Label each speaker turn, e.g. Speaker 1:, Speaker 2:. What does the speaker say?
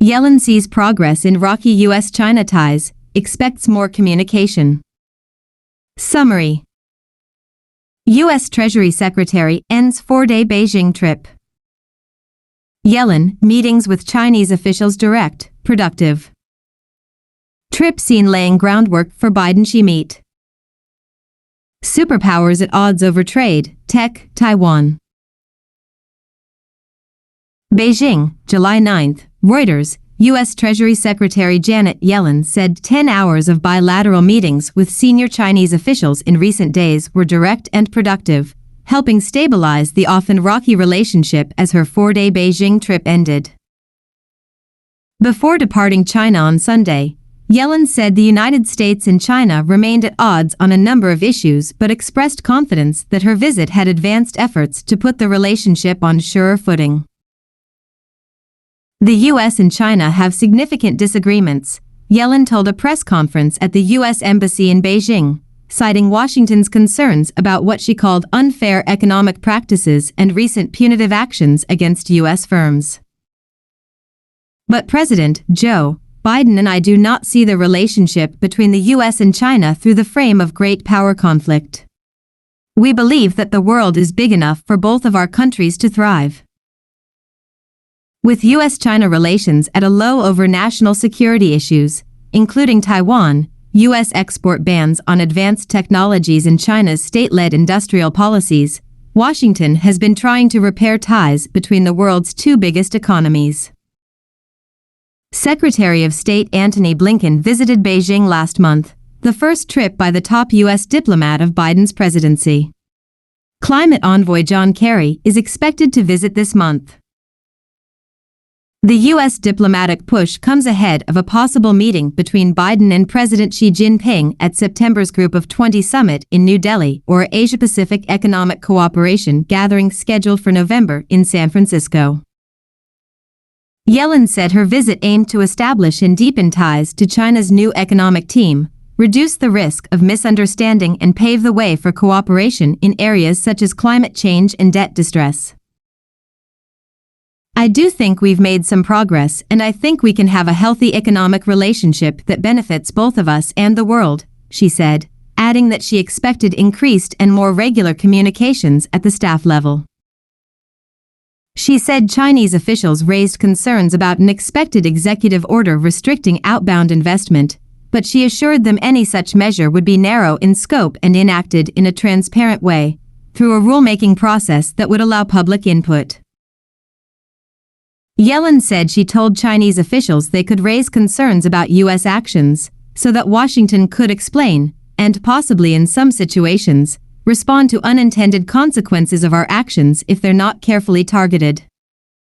Speaker 1: Yellen sees progress in rocky U.S.-China ties, expects more communication. Summary. U.S. Treasury Secretary ends four-day Beijing trip. Yellen, meetings with Chinese officials direct, productive. Trip seen laying groundwork for Biden-Xi meet. Superpowers at odds over trade, tech, Taiwan. Beijing, July 9. Reuters, U.S. Treasury Secretary Janet Yellen said 10 hours of bilateral meetings with senior Chinese officials in recent days were direct and productive, helping stabilize the often rocky relationship as her four-day Beijing trip ended. Before departing China on Sunday, Yellen said the United States and China remained at odds on a number of issues but expressed confidence that her visit had advanced efforts to put the relationship on surer footing. The U.S. and China have significant disagreements, Yellen told a press conference at the U.S. Embassy in Beijing, citing Washington's concerns about what she called unfair economic practices and recent punitive actions against U.S. firms. But President Joe Biden and I do not see the relationship between the U.S. and China through the frame of great power conflict. We believe that the world is big enough for both of our countries to thrive. With U.S.-China relations at a low over national security issues, including Taiwan, U.S. export bans on advanced technologies and China's state-led industrial policies, Washington has been trying to repair ties between the world's two biggest economies. Secretary of State Antony Blinken visited Beijing last month, the first trip by the top U.S. diplomat of Biden's presidency. Climate envoy John Kerry is expected to visit this month. The U.S. diplomatic push comes ahead of a possible meeting between Biden and President Xi Jinping at September's Group of 20 summit in New Delhi or Asia-Pacific Economic Cooperation gathering scheduled for November in San Francisco. Yellen said her visit aimed to establish and deepen ties to China's new economic team, reduce the risk of misunderstanding and pave the way for cooperation in areas such as climate change and debt distress. I do think we've made some progress and I think we can have a healthy economic relationship that benefits both of us and the world, she said, adding that she expected increased and more regular communications at the staff level. She said Chinese officials raised concerns about an expected executive order restricting outbound investment, but she assured them any such measure would be narrow in scope and enacted in a transparent way, through a rulemaking process that would allow public input. Yellen said she told Chinese officials they could raise concerns about U.S. actions, so that Washington could explain, and possibly in some situations, respond to unintended consequences of our actions if they're not carefully targeted.